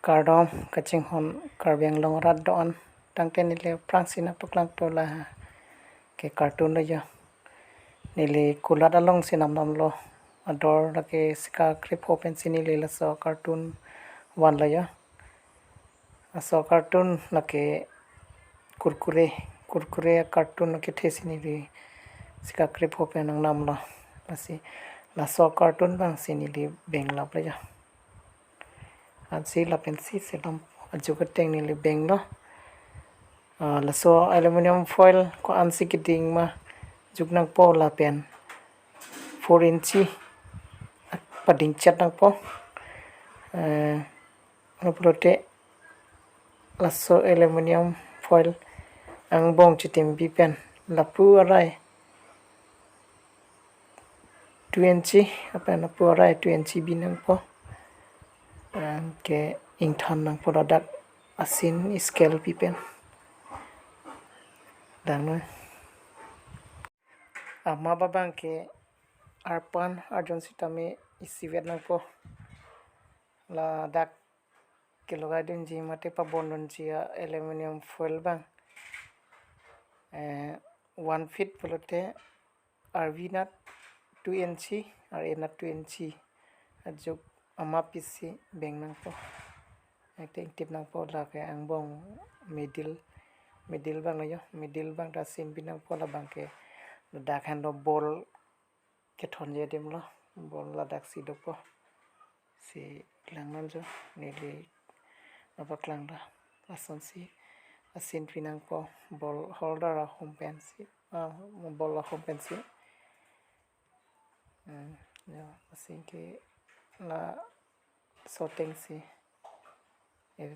Kardom kaching hon karbeng long rat don tangte nile prangsina puklang tola ke cartoon lo jo nile kulat along sinam nam lo ador lake sika clip open sinile la so cartoon wan lo jo so cartoon lake kurkure cartoon lake thesini ri sika clip open nang nam lo lasi la so cartoon bang sinili beng la jo si la pensi selam ajuka teng ni beng lo la so aluminum foil ko ansi kiting ma juknang po la pen 4 inchi pading chat nang po no prote la so aluminum foil ang bong chitim bi pen la pu arai 2 inchi apa na pu arai 2 inchi binang po ke ingthan nang product asin scale pipen dan ama babang ke arpan arjon sitame isivet nang po la dak ke logai dun ji mate pa bondon ji aluminum foil bang 1 feet pelote RV nat 2 inchi ar nat 2 inchi ajuk ama pisi beng nang po acting tip nang po la ke ang bong middle bang yo middle bang ta sin binang po la bang ke dak hando bol ke thon je dim lo bol la dak si do po si lang nam jo nili apa klang da ason si asin pinang po bol holder a home pen si bol a home pen si yo asin ke la sorting si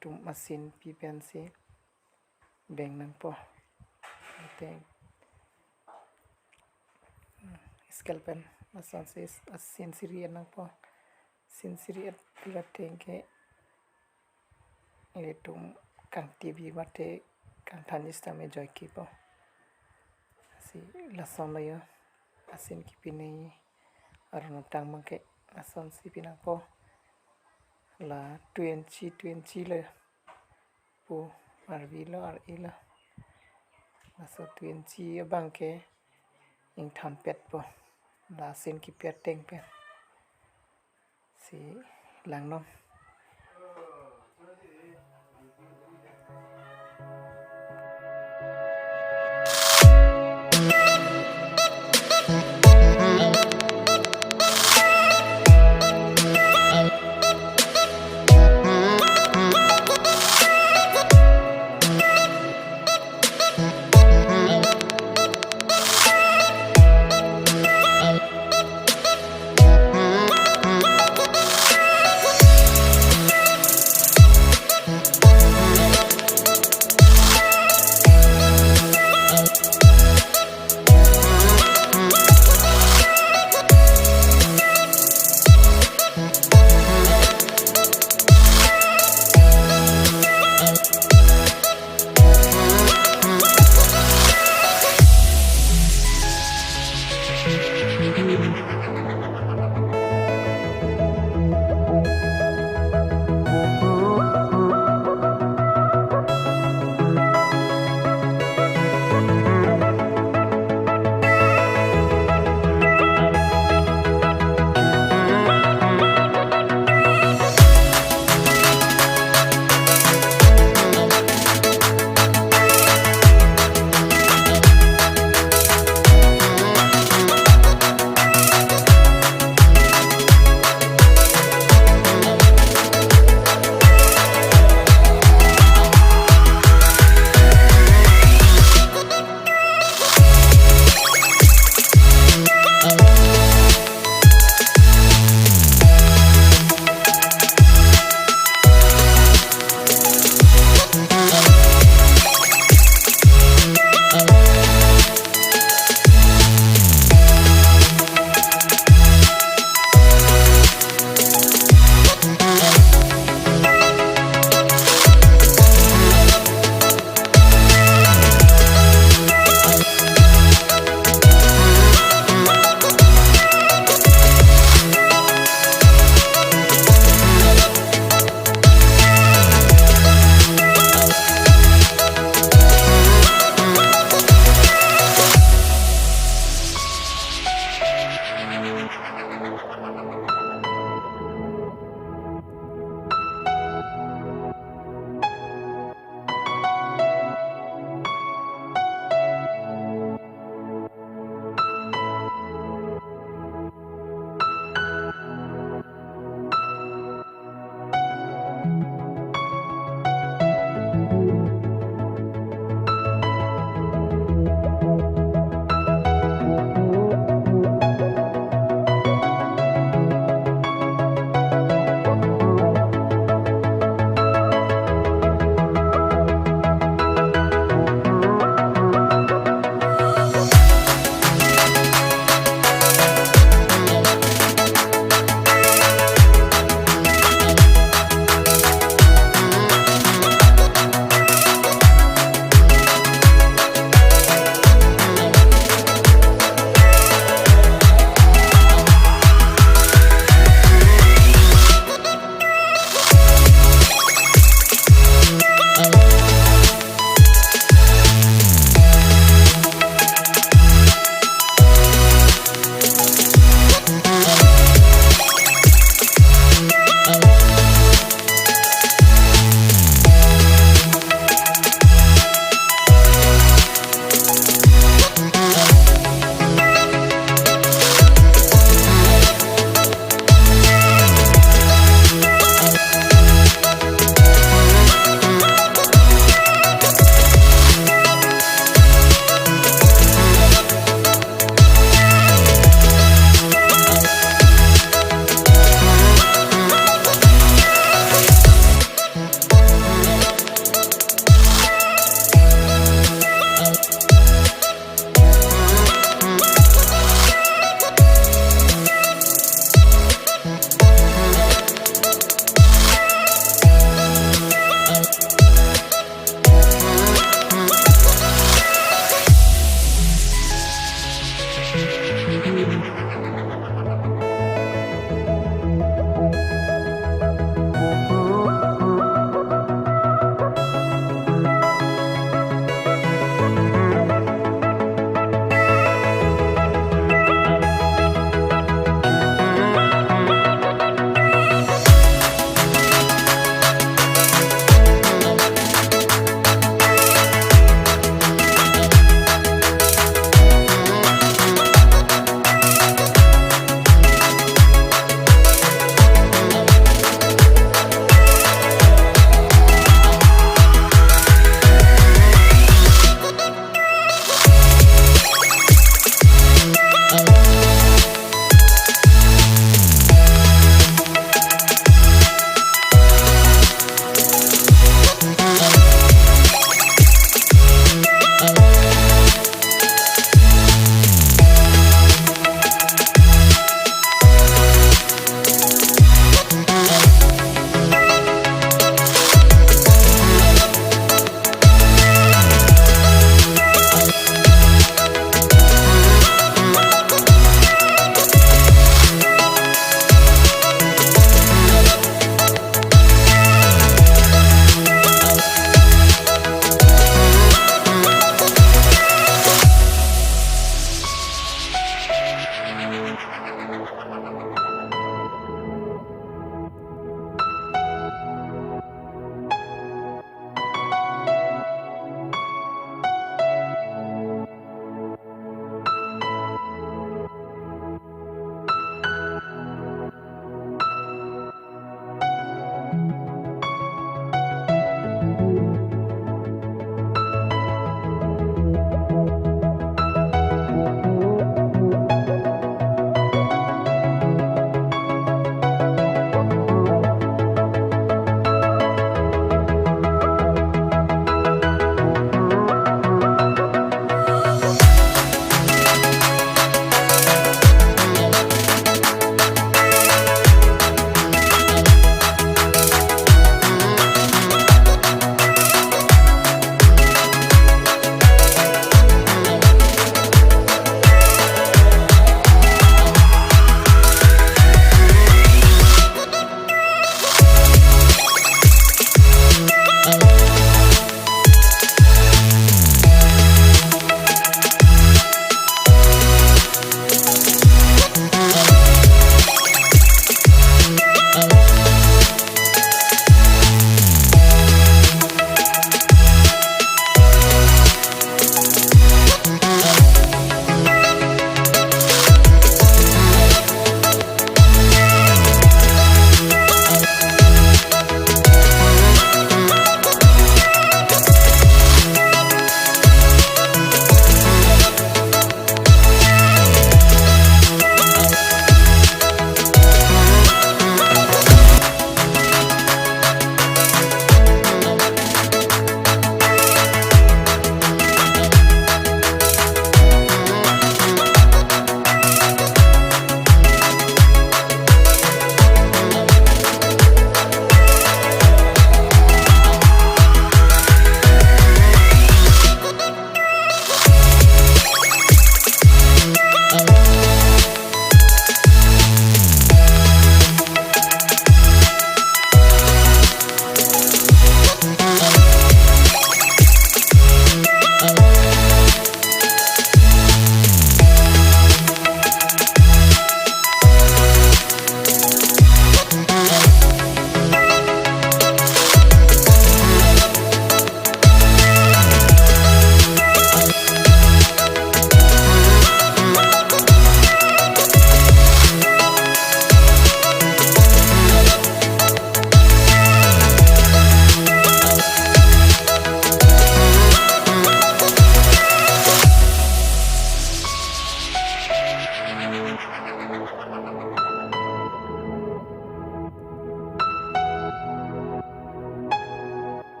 tu mesin pi pen si beng nang po teng scalpen asan si asin siri nang po sin siri pila teng ke tum kang tv mate kang thanis tame joy ki po si lason lo yo asin ki pini arno tang mangke ason si pinang po la 20 le pu arvi lo ar ila aso 20 bangke ing tham pet po la sin ki pet teng pe si lang nom